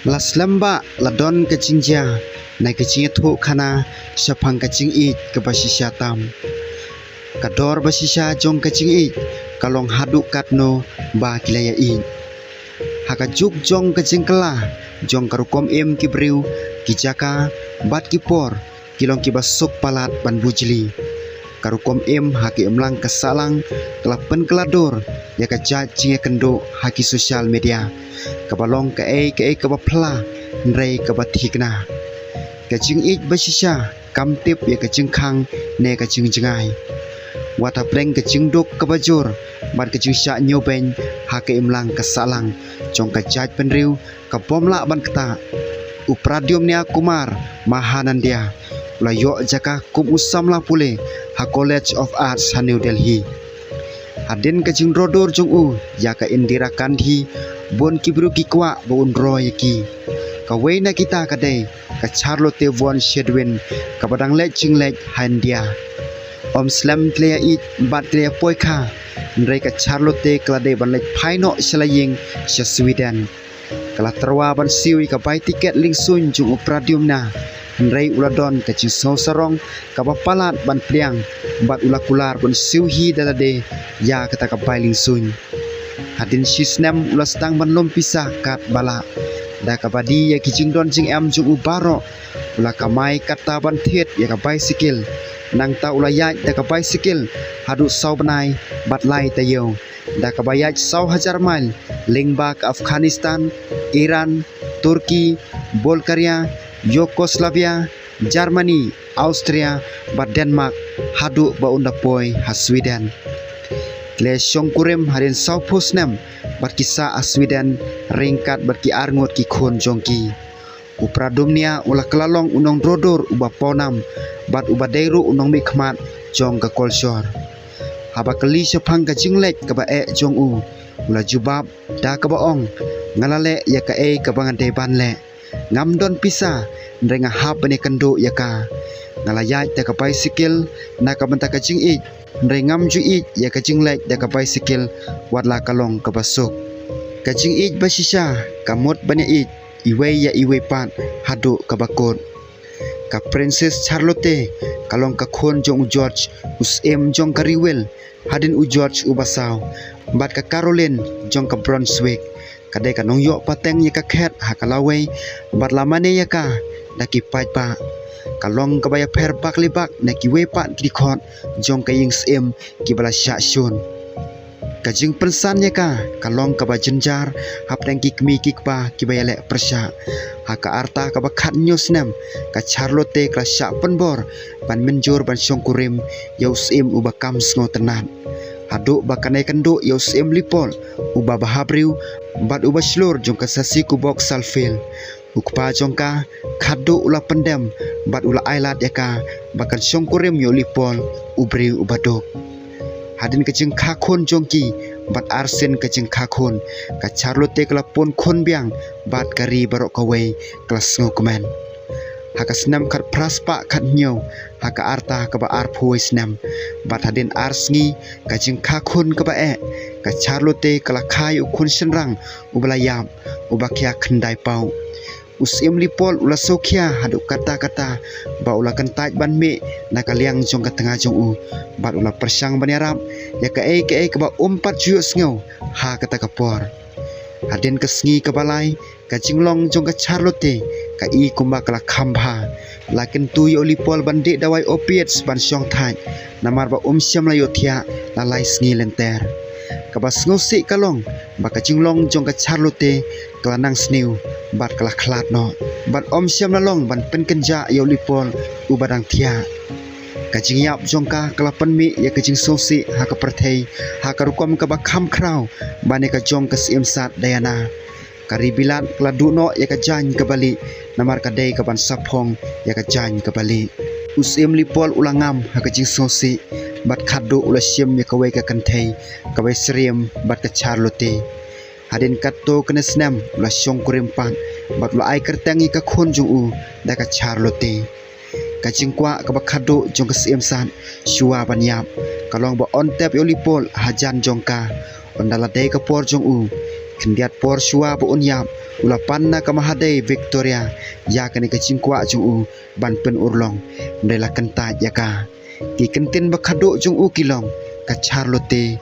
Las lamba ladon kecingja nai kecing thu khana sapang kecing it ke basisya tam kador basisya jong kecing it kalong haduk katno ba kilaya it hakajuk jong kecing kela jong karukom em kibriu kijaka bat kipor kilong kibasuk palat ban bujli karukom em haki emlang kesalang kelapen kelador ya kajat cinge kendo haki sosial media kabalong ke kabapla nrei kabathikna kacing ik basisya kamtip ya kacing khang ne kacing jengai wata pleng kacing dok kabajur bat kacing sya nyoben hake imlang kesalang jong kajat penriu kapomla ban keta upradium nia kumar mahanandia layo jaka kum usamla pule ha College of Arts ha New Delhi hadin kacing rodor jong u ya ka Indira Gandhi bon kibru kikwa bon roy ki kawai na kita kadai ka Charlotte von Shedwin ka badang lech ching lech handia om slam klea it bat klea poika nrei ka Charlotte klade ban lech phaino selaying se Sweden kala terwa ban siwi ka bai tiket lingsun jung upradium na nrei uladon ka ching so sarong ka bapalat ban pliang bat ulakular bon siwi dalade ya kata ka bai lingsun hadin sisnem ulas tang ban lom pisah kat bala da kabadi ya kijing don jing am jung ubaro ula kamai kata ban thiet ya ka bicycle nang ta ula ya da ka bicycle hadu sau banai bat lai tayo da ka bayaj sau hajar mile lingba ka Afghanistan Iran Turki Bulgaria Yugoslavia Germany Austria bat Denmark hadu ba unda poi ha Sweden le shongkurem harin sau pusnem bat kisah a Sweden ringkat bat ki arngot ki khon jongki upradumnia ulah kelalong unong drodor uba ponam bat uba deiru unong mikmat jong ka kolsor haba kali sepang ka jinglek ka ba jong u ulah jubab da ka baong ngalale ya ka ka bangan deban le ngam don pisa ndrenga hab bane kendo ya ka ngalayat da ka bicycle na ka banta ka jing ik nrengam ju ik ya ka jinglek da ka bicycle wadla kalong ka basuk ka jing ik basisya kamot bane ik iwe ya iwe pat hadu ka bakot ka Princess Charlotte kalong ka khon jong George usem jong ka Riwel hadin u George ubasaw bat ka Caroline jong ka Brunswick kadai ka nongyo pateng ya ka khet hakalawai bat lamane ya ka daki pai pa kalong ka baya per bak libak na ki we pat ki khot jong ka ying sem ki bala sha shun kajing pensan ya ka kalong ka ba jenjar hapteng ki kmi ki pa ki baya le persha haka arta ka ba khat nyosnem ka Charlotte ka sha penbor ban menjur ban shongkurim yausem uba kam sngo tenan hadu bakane kendo yausem lipol uba bahabriu bat uba slur jong ka sasi ku bok salfil ukpa jongka khadu ula pendem bat ula ailat yaka bakan shongkurim yo lipol ubri ubadok hadin kecing khakon jongki bat arsen kecing khakon ka Charlotte kala pon khon biang bat kari barok kawai kelas ngokumen haka snam khat praspa khat nyo haka arta ka ba arphoi snam bat hadin arsngi kecing khakon ka ba ka Charlotte kala khai ukun senrang ubalayam ubakia khandai pau usim lipol ula sokia hadu kata-kata ba ula kentaj ban me nakaliang jong ka tengah jong u bat ula persang ban arab ya ka ba umpat ju sngo ha kata kapor hadin kesngi ke balai ka jinglong jong ka Charlotte ka i kumba kala khamba lakin tu yo lipol ban de dawai opiates ban syong thai namar ba syam la yothia la lai sngi lenter ka ba sngosi kalong ba ka jinglong jong ka Charlotte kelanang sniu bat kalah klat no bat syam lalong ban pen kenja yo lipol ubadang thia kajing yap jongka kalapan mi ya kajing sosi ha ka perthei ha ka rukom ka ba kham krau bane ka jong ka sim sat dayana karibilat kladu no ya ka jan ka bali namar ka dei ka ban saphong ya ka jan ka bali usim lipol ulangam ha kajing sosi bat khadu ula sim ya ka wei ka kanthei ka wei sriem bat ka Charlotte hadin katto kena snam ula shongkurim pan bat ula ai kertangi ka khon jung u da ka Charlotte kacing kwa ka bakhado jong ka sim san shua banyap kalong ba on tap yolipol hajan jongka ondala dei ka por jong u kendiat por shua bo unyap ulapan na kamahade Victoria ya kani kecing kwa jung ban pen urlong ndela kenta yaka ki kentin bakhado jung kilong ka Charlotte